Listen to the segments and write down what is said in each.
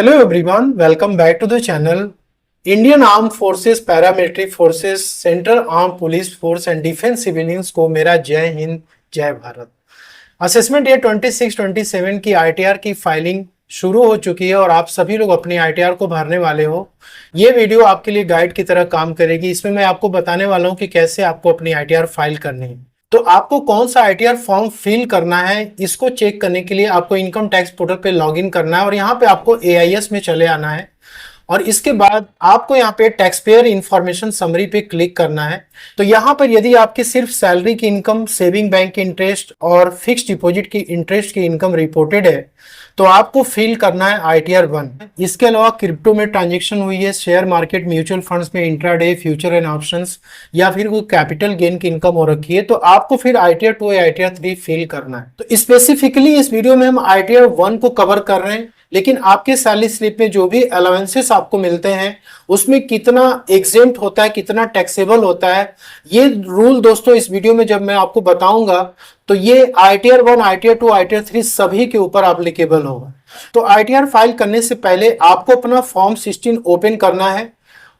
Hello everyone, welcome back to the channel. Indian arm forces, paramilitary forces, central arm police force and defence civilians को मेरा जय हिंद जय Bharat. Assessment year 26-27 की ITR की filing शुरू हो चुकी है और आप सभी लोग अपनी आईटीआर को भरने वाले हो। ये वीडियो आपके लिए गाइड की तरह काम करेगी। इसमें मैं आपको बताने वाला हूँ कि कैसे आपको अपनी आईटीआर फाइल करनी है। तो आपको कौन सा आईटीआर फॉर्म फिल करना है, इसको चेक करने के लिए आपको इनकम टैक्स पोर्टल पे लॉगिन करना है और यहाँ पे आपको एआईएस में चले आना है और इसके बाद आपको यहाँ पे टैक्स पेयर इंफॉर्मेशन समरी पे क्लिक करना है। तो यहाँ पर यदि आपकी सिर्फ सैलरी की इनकम, सेविंग बैंक की इंटरेस्ट और फिक्स डिपॉजिट की इंटरेस्ट की इनकम रिपोर्टेड है तो आपको फिल करना है आईटीआर 1। इसके अलावा क्रिप्टो में ट्रांजेक्शन हुई है, शेयर मार्केट, म्यूचुअल फंड्स में इंट्राडे, फ्यूचर एंड ऑप्शंस या फिर कोई कैपिटल गेन की इनकम हो रखी है तो आपको फिर आईटीआर 2 या आईटीआर 3 फिल करना है। तो स्पेसिफिकली इस वीडियो में हम आईटीआर 1 को कवर कर रहे हैं, लेकिन आपके सैलरी स्लिप में जो भी अलाउंसेस आपको मिलते हैं उसमें कितना एग्जेम्प्ट होता है, कितना टैक्सेबल होता है, ये रूल दोस्तों इस वीडियो में जब मैं आपको बताऊंगा तो ये आईटीआर 1, आईटीआर 2, आईटीआर 3 सभी के ऊपर एप्लीकेबल होगा। तो आईटीआर फाइल करने से पहले आपको अपना फॉर्म 16 ओपन करना है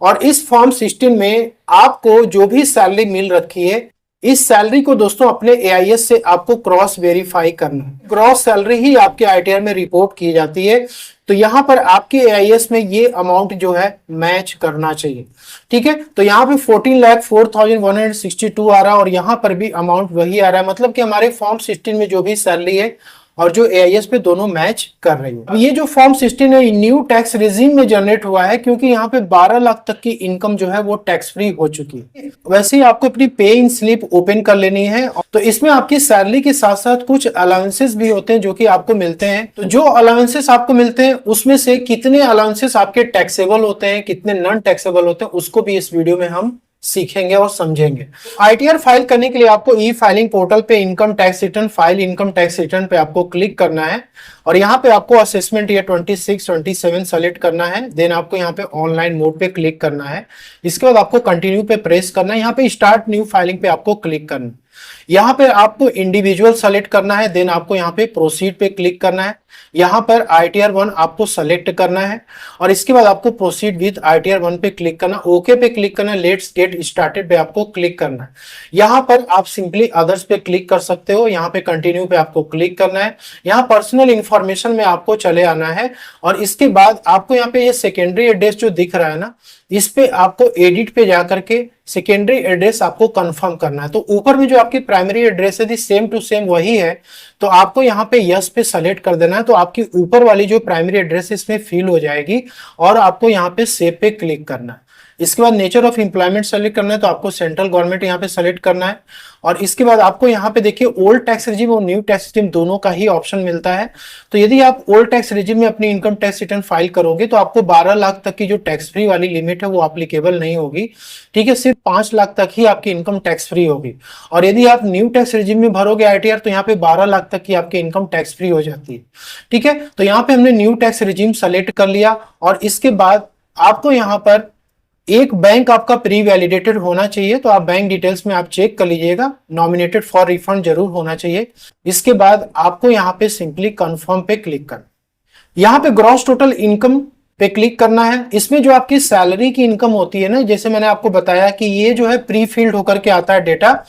और इस फॉर्म 16 में आपको जो भी सैलरी मिल रखी है इस सैलरी को दोस्तों अपने एआईएस से आपको क्रॉस वेरीफाई करना है। क्रॉस सैलरी ही आपके आईटीआर में रिपोर्ट की जाती है, तो यहां पर आपके एआईएस में ये अमाउंट जो है मैच करना चाहिए। ठीक है, तो यहाँ पे 14,04,162 आ रहा है और यहां पर भी अमाउंट वही आ रहा है, मतलब कि हमारे फॉर्म 16 में जो भी सैलरी है और जो एआईएस पे दोनों मैच कर रही है। अब ये जो फॉर्म 16 है न्यू टैक्स रिजीम में जनरेट हुआ है क्योंकि यहाँ पे 12 लाख तक की इनकम जो है वो टैक्स फ्री हो चुकी है। वैसे ही आपको अपनी पे इन स्लिप ओपन कर लेनी है, तो इसमें आपकी सैलरी के साथ साथ कुछ अलाउंसेस भी होते हैं जो कि आपको मिलते हैं। तो जो अलाउंसेस आपको मिलते हैं उसमें से कितने अलाउंसेस आपके टैक्सेबल होते हैं, कितने नॉन टैक्सेबल होते हैं, उसको भी इस वीडियो में हम सीखेंगे और समझेंगे। आईटीआर फाइल करने के लिए आपको ई फाइलिंग पोर्टल पे income tax return file income tax return पे आपको क्लिक करना है और यहाँ पे आपको असेसमेंट ईयर 26-27 सेलेक्ट करना है। देन आपको यहाँ पे ऑनलाइन मोड पे क्लिक करना है। इसके बाद आपको कंटिन्यू पे प्रेस करना है। यहाँ पे स्टार्ट न्यू फाइलिंग पे आपको क्लिक करना है। यहाँ पे आपको इंडिविजुअल सेलेक्ट करना है। देन आपको यहाँ पे प्रोसीड पे क्लिक करना है। यहाँ पर आईटीआर 1 आपको सेलेक्ट करना है और इसके बाद आपको प्रोसीड विद आईटीआर 1 पे क्लिक करना, ओके पे क्लिक करना, लेट्स गेट स्टार्टेड पे आपको क्लिक करना है। यहाँ पर आप सिंपली अदर्स पे क्लिक कर सकते हो। यहाँ पे कंटिन्यू पे आपको क्लिक करना है। यहाँ पर्सनल इंफॉर्मेशन में आपको चले आना है और इसके बाद आपको यहाँ पे ये सेकेंडरी एड्रेस जो दिख रहा है ना, इस पे आपको एडिट पे जाकर के सेकेंडरी एड्रेस आपको कंफर्म करना है। तो ऊपर में जो आपकी प्राइमरी एड्रेस है सेम टू सेम वही है, तो आपको यहाँ पे यस पे सेलेक्ट कर देना है। तो आपकी ऊपर वाली जो प्राइमरी एड्रेस इसमें फिल हो जाएगी और आपको यहाँ पे सेव पे क्लिक करना है। इसके बाद नेचर ऑफ एम्प्लॉयमेंट सेलेक्ट करना है, तो आपको सेंट्रल गवर्नमेंट यहाँ पे सेलेक्ट करना है और इसके बाद आपको यहाँ पे देखिए ओल्ड टैक्स रिजीम और न्यू टैक्स रिजीम दोनों का ही ऑप्शन मिलता है। तो यदि आप ओल्ड टैक्स रिजीम में अपनी इनकम टैक्स रिटर्न फाइल करोगे तो आपको 12 लाख तक की जो टैक्स फ्री वाली लिमिट है वो एप्लीकेबल नहीं होगी। ठीक है, सिर्फ 5 लाख तक ही आपकी इनकम टैक्स फ्री होगी और यदि आप न्यू टैक्स रिजीम में भरोगे आईटीआर तो यहाँ पे 12 लाख तक की आपकी इनकम टैक्स फ्री हो जाती है। ठीक है, तो यहाँ पे हमने न्यू टैक्स रिजीम सेलेक्ट कर लिया और इसके बाद आपको यहाँ पर एक बैंक आपका प्री वैलिडेटेड होना चाहिए, तो आप बैंक डिटेल्स में आप चेक कर लीजिएगा, नॉमिनेटेड फॉर रिफंड जरूर होना चाहिए। इसके बाद आपको यहाँ पे सिंपली कंफर्म पे क्लिक करना, यहाँ पे ग्रॉस टोटल इनकम पे क्लिक करना है। इसमें जो आपकी सैलरी की इनकम होती है ना, जैसे मैंने आपको बताया कि ये जो है प्री फिल्ड होकर के आता है डेटा,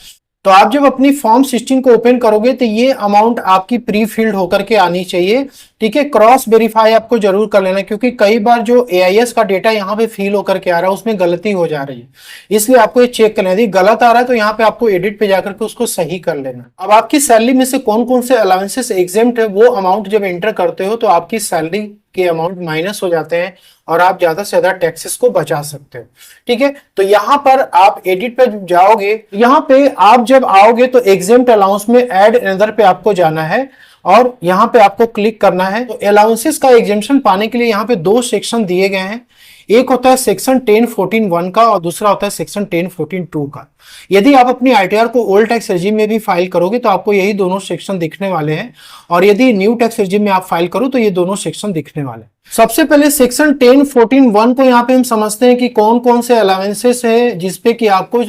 तो आप जब अपनी फॉर्म 16 को ओपन करोगे तो ये अमाउंट आपकी प्री फिल्ड होकर के आनी चाहिए। ठीक है, क्रॉस वेरीफाई आपको जरूर कर लेना क्योंकि कई बार जो एआईएस का डेटा यहाँ पे फिल होकर के आ रहा है उसमें गलती हो जा रही है, इसलिए आपको ये चेक करना है। यदि गलत आ रहा है तो यहाँ पे आपको एडिट पे जाकर के उसको सही कर लेना। अब आपकी सैलरी में से कौन कौन से अलाउंसेस एग्जेम्प्ट है वो अमाउंट जब एंटर करते हो तो आपकी सैलरी के अमाउंट माइनस हो जाते हैं और आप ज्यादा से ज्यादा टैक्सेस को बचा सकते हो। ठीक है, तो यहाँ पर आप एडिट पे जाओगे, यहाँ पे आप जब आओगे तो एग्जेम्प्ट अलाउंस में ऐड अनदर पे आपको जाना है और यहाँ पे आपको क्लिक करना है। तो अलाउंसेस का एग्जेम्पशन पाने के लिए यहाँ पे 2 सेक्शन दिए गए हैं, एक होता है सेक्शन 1014(1) का और दूसरा होता है सेक्शन 1014(2) का। यदि आप अपनी आईटीआर को ओल्ड टैक्स रिजीम में भी फाइल करोगे तो आपको यही दोनों सेक्शन दिखने वाले हैं और यदि न्यू टैक्स रिजीम में आप फाइल करो तो ये दोनों सेक्शन दिखने वाले हैं। सबसे पहले सेक्शन 1014(1) को यहाँ पे हम समझते हैं कि कौन कौन से अलाउंसेस है जिसपे कि आपको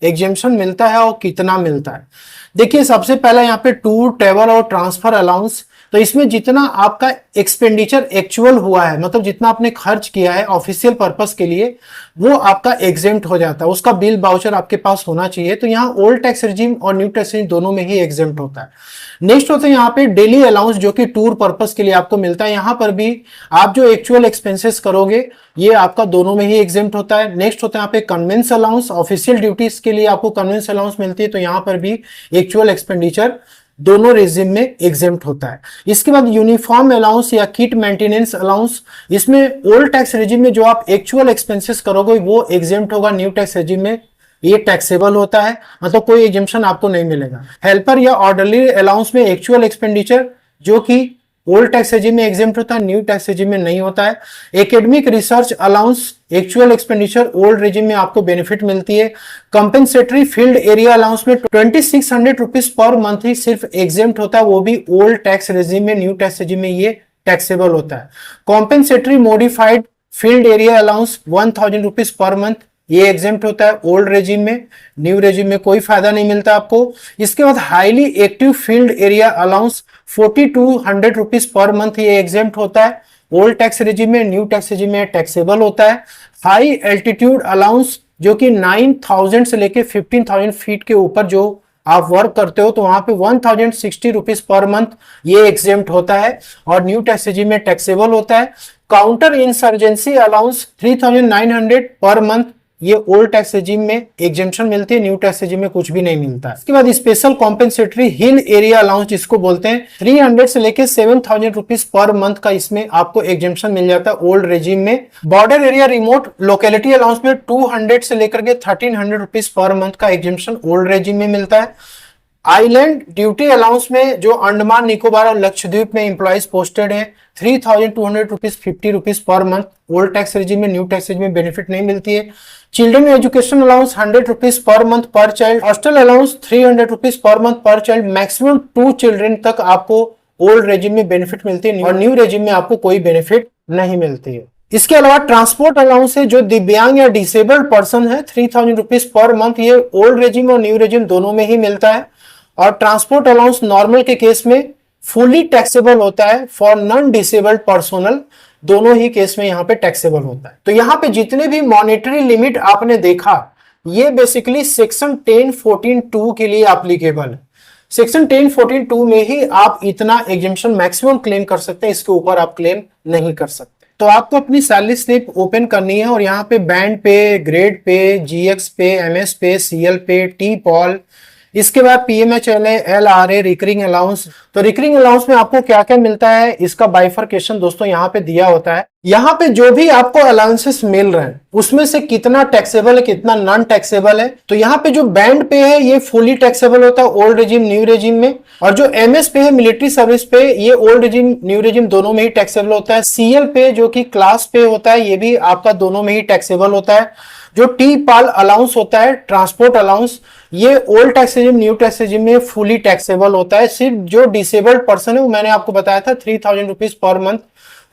एग्जेम्पशन मिलता है और कितना मिलता है। देखिए सबसे पहला यहाँ पे टूर, ट्रेवल और ट्रांसफर अलाउंस, तो इसमें जितना आपका एक्सपेंडिचर एक्चुअल हुआ है, मतलब जितना आपने खर्च किया है ऑफिशियल पर्पस के लिए, वो आपका एग्जेम्प्ट हो जाता है, उसका बिल बाउचर आपके पास होना चाहिए। तो यहाँ ओल्ड टैक्स रिजीम और न्यू टैक्स रिजीम दोनों में ही एग्जेम्प्ट होता है। नेक्स्ट होता है यहाँ पे डेली अलाउंस, जो कि टूर पर्पस के लिए आपको मिलता है। यहाँ पर भी आप जो एक्चुअल एक्सपेंसेस करोगे ये आपका दोनों में ही एग्जेम्प्ट होता है। नेक्स्ट होता है यहाँ पे कन्वेंस अलाउंस, ऑफिशियल ड्यूटीज के लिए आपको कन्वेंस अलाउंस मिलती है, तो यहाँ पर भी एक्चुअल एक्सपेंडिचर दोनों रेजिम में एग्जेम्प्ट होता है। इसके बाद यूनिफॉर्म अलाउंस या किट मेंटेनेंस अलाउंस, इसमें ओल्ड टैक्स रेजिम में जो आप एक्चुअल एक्सपेंसेस करोगे वो एग्जेम्प्ट होगा, न्यू टैक्स रेजिम में ये टैक्सेबल होता है, मतलब कोई एग्जेम्पशन आपको नहीं मिलेगा। हेल्पर या ऑर्डरली अलाउंस में एक्चुअल एक्सपेंडिचर जो कि ओल्ड टैक्स रेजिम में एग्जेम्प्ट होता है, न्यू टैक्स रेजिम में नहीं होता है। Academic research allowance actual expenditure old regime में आपको बेनिफिट मिलती है। कंपेंसेटरी फील्ड एरिया अलाउंस में 2600 रुपीज पर मंथ ही सिर्फ एग्जेम्प्ट होता है, वो भी ओल्ड टैक्स रेजिम में, न्यू टैक्स रेजिम में ये टैक्सेबल होता है। Compensatory modified field area allowance 1000 rupees per month, ये एग्जेम्प्ट होता है ओल्ड रेजिम में, न्यू रेजिम में कोई फायदा नहीं मिलता आपको। इसके बाद highly active field area allowance 4200 rupees per month, ये एग्जेम्प्ट होता है ओल्ड टैक्स रेजिम में, न्यू टैक्स रेजिम में टैक्सेबल होता है। हाई एल्टीट्यूड अलाउंस जो कि 9000 से लेके 15000 फीट के ऊपर जो आप वर्क करते हो, तो वहां पे 1060 रुपीज पर मंथ ये एग्जेम्प्ट होता है और न्यू टैक्स रेजिम में टैक्सेबल होता है। Counter insurgency allowance 3900 per month, ये ओल्ड टैक्स रेजिम में एग्जेम्पशन मिलती है, न्यू टैक्स रेजिम में कुछ भी नहीं मिलता है। इसके बाद special compensatory hill area allowance जिसको बोलते हैं, 300 से लेके 7000 रुपीज पर मंथ का इसमें आपको एग्जेम्पशन मिल जाता है ओल्ड रेजिम में। Border area remote locality allowance में 200 से लेकर के 1300 रुपीज पर मंथ का एग्जेम्पशन ओल्ड रेजिम में मिलता है। आइलैंड ड्यूटी अलाउंस में जो अंडमान निकोबार और लक्षद्वीप में इंप्लॉइज पोस्टेड है, 3200 rupees 50 rupees per month, old tax regime में, न्यू टैक्स रेजिम में बेनिफिट नहीं मिलती है। Children education allowance 100 rupees per month per child, hostel allowance 300 rupees per month per child, maximum 2 children तक आपको ओल्ड रेजिम में benefit मिलती है और न्यू रेजिम में आपको कोई बेनिफिट नहीं मिलती है। इसके अलावा ट्रांसपोर्ट अलाउंस है, जो दिव्यांग या डिसेबल्ड पर्सन है, 3000 रुपीज पर मंथ, ये ओल्ड रेजिम और न्यू रेजिम दोनों में ही मिलता है। और ट्रांसपोर्ट अलाउंस नॉर्मल के केस में फुली टैक्सेबल होता है, फॉर नॉन डिसेबल्ड पर्सनल दोनों ही केस में यहाँ पे टैक्सेबल होता है। तो यहाँ पे जितने भी मॉनेटरी लिमिट आपने देखा ये बेसिकली सेक्शन 1014(2) के लिए एप्लीकेबल है। सेक्शन 1014(2) में ही आप इतना एग्जेम्पशन मैक्सिमम क्लेम कर सकते हैं, इसके ऊपर आप क्लेम नहीं कर सकते। तो आपको अपनी सैलरी स्लिप ओपन करनी है और यहाँ पे बैंड पे, ग्रेड पे, जीएक्स पे, एमएस पे, सीएल पे, टी पॉल, इसके बाद पीएमएचएलए, एलआरए, रिकरिंग अलाउंस। तो रिकरिंग अलाउंस में आपको क्या क्या मिलता है, इसका बाइफर्केशन दोस्तों यहाँ पे दिया होता है। यहाँ पे जो भी आपको अलाउंसेस मिल रहे हैं उसमें से कितना टैक्सेबल है, कितना नॉन टैक्सेबल है। तो यहाँ पे जो बैंड पे है ये फुली टैक्सेबल होता है ओल्ड रेजिम न्यू रेजिम में, और जो एमएस पे है मिलिट्री सर्विस पे, ये ओल्ड रेजिम न्यू रेजिम दोनों में ही टैक्सेबल होता है। सीएल पे जो कि क्लास पे होता है, ये भी आपका दोनों में ही टैक्सेबल होता है। जो टी पाल अलाउंस होता है, ट्रांसपोर्ट अलाउंस, ये old tax regime new tax regime में फुली टैक्सेबल होता है। सिर्फ जो डिसेबल्ड पर्सन है, वो मैंने आपको बताया था 3000 रुपीज पर मंथ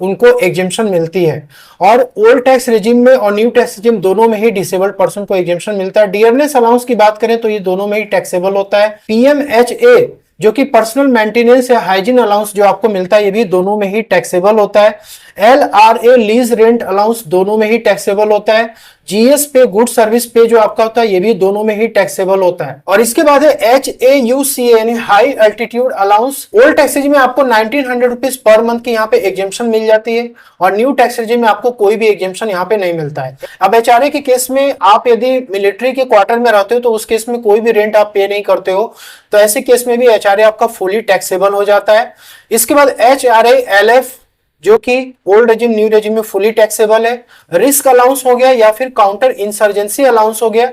उनको एग्जेम्पशन मिलती है। और ओल्ड टैक्स रेजिम में और न्यू टैक्स रेजिम दोनों में ही डिसेबल्ड पर्सन को एग्जेम्पशन मिलता है। डियरनेस अलाउंस की बात करें तो ये दोनों में ही टैक्सेबल होता है। पीएमएचए जो कि पर्सनल मेंटेनेंस या हाइजीन अलाउंस जो आपको मिलता है, ये भी दोनों में ही टैक्सेबल होता है। एलआरए लीज रेंट अलाउंस दोनों में ही टैक्सेबल होता है। जीएस पे, गुड सर्विस पे जो आपका होता है, ये भी दोनों में ही टैक्सेबल होता है। और इसके बाद है HAUCA high altitude allowance. Old tax regime में आपको 1900 रुपीज पर मंथ की यहाँ पे एग्जेम्पशन मिल जाती है और न्यू टैक्स रेजिम में आपको कोई भी एग्जेम्पशन यहाँ पे नहीं मिलता है। अब एचआरए के केस में आप यदि मिलिट्री के क्वार्टर में रहते हो तो उस केस में कोई भी रेंट आप पे नहीं करते हो, तो ऐसे केस में भी एचआरए आपका फुली टैक्सेबल हो जाता है। इसके बाद HRA-LF जो कि ओल्ड रेजिम न्यू रेजिम में फुली टैक्सेबल है। रिस्क अलाउंस हो गया या फिर काउंटर इंसर्जेंसी अलाउंस हो गया,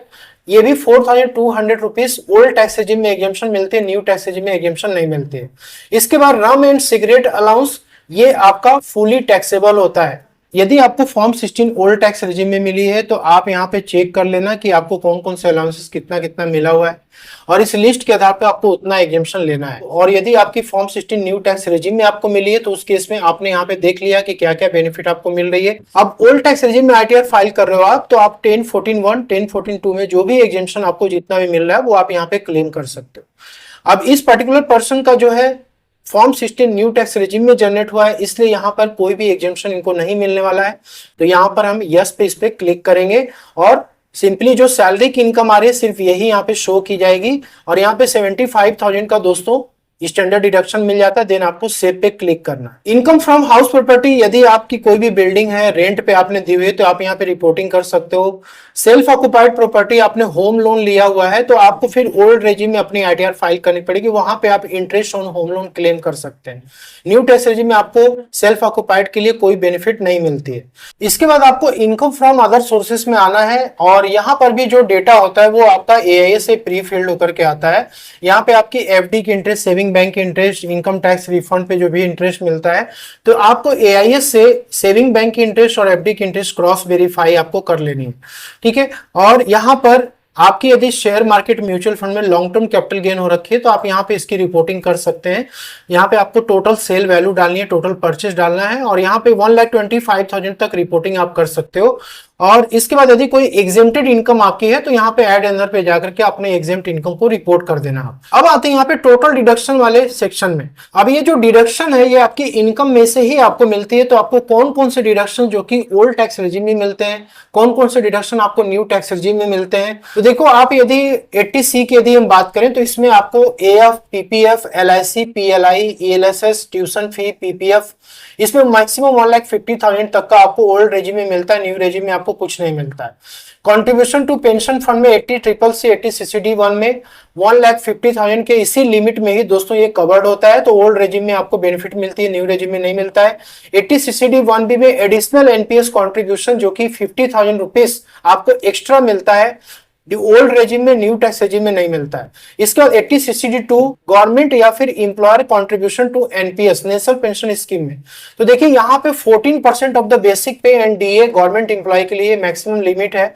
ये भी 4200 रुपीज ओल्ड टैक्स रेजिम में एग्जेम्पशन मिलते हैं, न्यू टैक्स रेजिम में एग्जेम्पशन नहीं मिलते हैं। इसके बाद रम एंड सिगरेट अलाउंस, ये आपका फुली टैक्सेबल होता है। यदि आपको फॉर्म 16 ओल्ड टैक्स रेजिम में मिली है तो आप यहाँ पे चेक कर लेना कि आपको कौन कौन से अलाउंसेस कितना कितना मिला हुआ है और इस लिस्ट के आधार पे आपको उतना एग्जेम्पशन लेना है। और यदि आपकी फॉर्म 16 न्यू टैक्स रेजिम में आपको मिली है तो उस केस में आपने यहाँ पे देख लिया कि क्या क्या बेनिफिट आपको मिल रही है। अब ओल्ड टैक्स रेजिम में आईटीआर फाइल कर रहे हो आप, तो आप 1014(1), 1014(2) में जो भी एग्जेम्पशन आपको जितना भी मिल रहा है वो आप यहाँ पे क्लेम कर सकते हो। अब इस पर्टिकुलर पर्सन का जो है फॉर्म 16 न्यू टैक्स रेजिम में जनरेट हुआ है, इसलिए यहाँ पर कोई भी एग्जेम्पशन इनको नहीं मिलने वाला है। तो यहाँ पर हम यस पे इस पे क्लिक करेंगे और सिंपली जो सैलरी की इनकम आ रही है सिर्फ यही यहाँ पे शो की जाएगी और यहाँ पे 75,000 का दोस्तों स्टैंडर्ड डिडक्शन मिल जाता है। देन आपको सेव पे क्लिक करना। इनकम फ्रॉम हाउस प्रॉपर्टी, यदि आपकी कोई भी बिल्डिंग है रेंट पे आपने दी हुई है तो आप यहाँ पे रिपोर्टिंग कर सकते हो। सेल्फ ऑक्युपाइड प्रॉपर्टी, आपने होम लोन लिया हुआ है तो आपको फिर ओल्ड रेजिम में अपनी आईटीआर फाइल करनी पड़ेगी, वहां पे आप interest on home loan claim कर सकते हैं। न्यू टैक्स रेजिम में आपको सेल्फ ऑक्युपाइड के लिए कोई बेनिफिट नहीं मिलती है। इसके बाद आपको इनकम फ्रॉम अदर सोर्सेस में आना है और यहाँ पर भी जो डेटा होता है वो आपका एआईएस से प्री फिल्ड होकर के आता है। यहाँ पे आपकी एफडी की इंटरेस्ट, सेविंग बैंक की इंटरेस्ट, इनकम टैक्स रिफंड पे जो भी इंटरेस्ट मिलता है तो आपको एआईएस से सेविंग बैंक की इंटरेस्ट और एफडी की इंटरेस्ट क्रॉस वेरीफाई आपको कर लेनी है, ठीक है। और यहाँ पर आपकी यदि शेयर मार्केट म्यूचुअल फंड में लॉन्ग टर्म कैपिटल गेन हो रखी है तो आप यहाँ पे इसकी रिपोर्टिंग कर सकते हैं। यहाँ पे आपको टोटल सेल वैल्यू डालनी है, टोटल परचेज डालना है और यहाँ पे 1,25,000 तक रिपोर्टिंग आप कर सकते हो। और इसके बाद यदि कोई एग्जेम्प्टेड इनकम आपकी है तो यहाँ पे ऐड एनर पे जाकर के अपने एग्जेम्प्ट इनकम को रिपोर्ट कर देना। अब आते हैं यहाँ पे टोटल डिडक्शन वाले सेक्शन में। अब ये जो डिडक्शन है ये आपकी इनकम में से ही आपको मिलती है, तो आपको कौन कौन से डिडक्शन जो कि ओल्ड टैक्स रेजिम में मिलते हैं, कौन कौन से डिडक्शन आपको न्यू टैक्स रेजिम में मिलते हैं। तो देखो आप यदि 80C की यदि हम बात करें तो इसमें आपको AF, PPF, LIC, PLI, ELSS, tuition fee, PPF, इसमें मैक्सिमम 1,50,000 तक का आपको ओल्ड रेजिम में मिलता है, न्यू रेजिम में आपको कुछ नहीं मिलता है। कंट्रीब्यूशन टू पेंशन फंड में 80CCC, 80CCD1 में 1,50,000 के इसी लिमिट में ही दोस्तों ये कवर्ड होता है, तो ओल्ड रेजिम में आपको बेनिफिट मिलती है, न्यू रेजिम में नहीं मिलता है। 80CCD1B में एडिशनल एनपीएस कंट्रीब्यूशन जो कि 50,000 रुपीस आपको एक्स्ट्रा मिलता है, ओल्ड रेजिम में, न्यू टैक्स रेजिम में नहीं मिलता है। इसके बाद 80CCD2 गवर्नमेंट या फिर employer contribution to NPS, national pension scheme में। तो देखिए यहाँ पे 14% of the basic pay and DA government employ के लिए मैक्सिमम लिमिट है,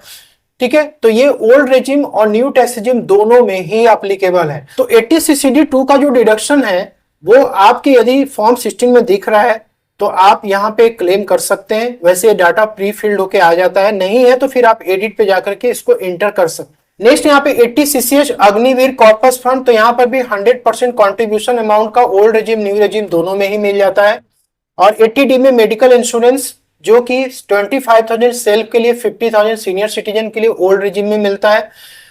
ठीक है। तो ये ओल्ड रेजिम और न्यू टैक्स रेजिम दोनों में ही एप्लीकेबल है। तो 80CCD2 का जो डिडक्शन है वो आपके यदि फॉर्म 16 में दिख रहा है तो आप यहाँ पे क्लेम कर सकते हैं। वैसे ये डाटा प्री फिल्ड होके आ जाता है, नहीं है तो फिर आप एडिट पे जाकर के इसको एंटर कर सकते हैं। नेक्स्ट यहाँ पे 80CCH अग्निवीर कॉर्पस फंड, तो यहाँ पर भी 100% कॉन्ट्रीब्यूशन अमाउंट का ओल्ड रेजिम न्यू रेजिम दोनों में ही मिल जाता है। और 80D में मेडिकल इंश्योरेंस जो कि 25,000 सेल्फ के लिए, 50,000 सीनियर सिटीजन के लिए ओल्ड रेजिम में मिलता है।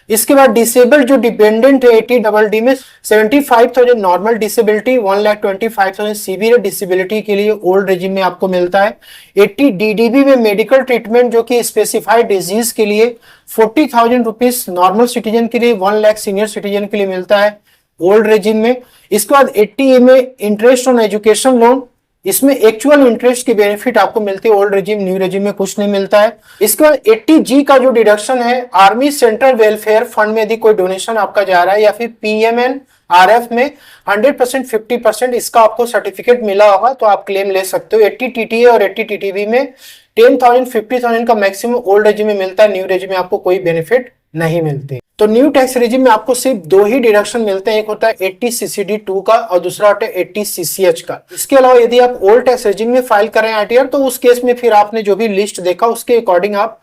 इसके बाद डिसेबल्ड जो डिपेंडेंट है 80DD में 75,000 नॉर्मल डिसेबिलिटी, 1,25,000 सीवियर डिसेबिलिटी के लिए ओल्ड रेजिम में आपको मिलता है। 80DDB में मेडिकल ट्रीटमेंट जो कि स्पेसिफाइड डिजीज के लिए 40,000 रुपीज नॉर्मल सिटीजन के लिए, 1 लाख सीनियर सिटीजन के लिए मिलता है ओल्ड रेजिम में। इसके बाद 80A में इंटरेस्ट ऑन एजुकेशन लोन, इसमें एक्चुअल इंटरेस्ट की बेनिफिट आपको मिलती है, ओल्ड रेजिम न्यू रेजिम में कुछ नहीं मिलता है। इसके बाद 80G का जो डिडक्शन है आर्मी सेंट्रल वेलफेयर फंड में यदि कोई डोनेशन आपका जा रहा है या फिर PMNRF में 100% 50% इसका आपको सर्टिफिकेट मिला होगा तो आप क्लेम ले सकते हो। 80TTA और 80TTB में 10,000 50,000 का मैक्सिमम ओल्ड रेजिम में मिलता है, न्यू रेजिम में आपको कोई बेनिफिट नहीं मिलती। तो न्यू टैक्स रेजिम में आपको सिर्फ 2 ही डिडक्शन मिलते हैं, एक होता है 80CCD2 का और दूसरा होता है 80CCH का। इसके अलावा यदि आप ओल्ड टैक्स रेजिम में फाइल करें आईटीआर तो उस केस में फिर आपने जो भी लिस्ट देखा उसके अकॉर्डिंग आप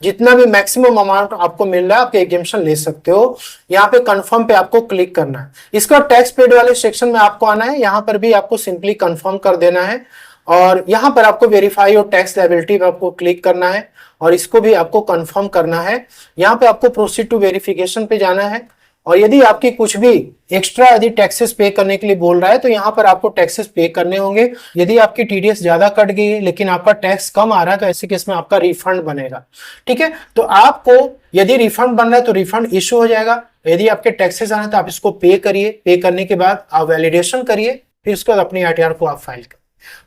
जितना भी मैक्सिमम अमाउंट आपको मिल रहा है आपके एग्जेम्पशन ले सकते हो। यहाँ पे कंफर्म पे आपको क्लिक करना है। इसका टैक्स पेड वाले सेक्शन में आपको आना है, यहाँ पर भी आपको सिंपली कंफर्म कर देना है और यहाँ पर आपको वेरीफाई और टैक्स लायबिलिटी पे आपको क्लिक करना है और इसको भी आपको कंफर्म करना है। यहाँ पे आपको प्रोसीड टू वेरिफिकेशन पे जाना है और यदि आपकी कुछ भी एक्स्ट्रा यदि टैक्सेस पे करने के लिए बोल रहा है तो यहाँ पर आपको टैक्सेस पे करने होंगे। यदि आपकी टीडीएस ज्यादा कट गई है लेकिन आपका टैक्स कम आ रहा है तो ऐसे केस में आपका रिफंड बनेगा, ठीक है। तो आपको यदि रिफंड बन रहा है तो रिफंड इशू हो जाएगा। यदि आपके टैक्सेस आ रहे हैं तो आप इसको पे करिए, पे करने के बाद आप वैलिडेशन करिए, फिर उसके बाद अपनी आईटीआर को आप फाइल करें।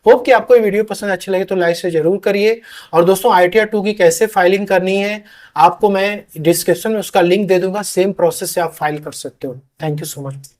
होप कि आपको ये वीडियो पसंद अच्छी लगे तो लाइक से जरूर करिए। और दोस्तों ITR 2 की कैसे फाइलिंग करनी है आपको मैं डिस्क्रिप्शन में उसका लिंक दे दूंगा, सेम प्रोसेस से आप फाइल कर सकते हो। Thank you so much.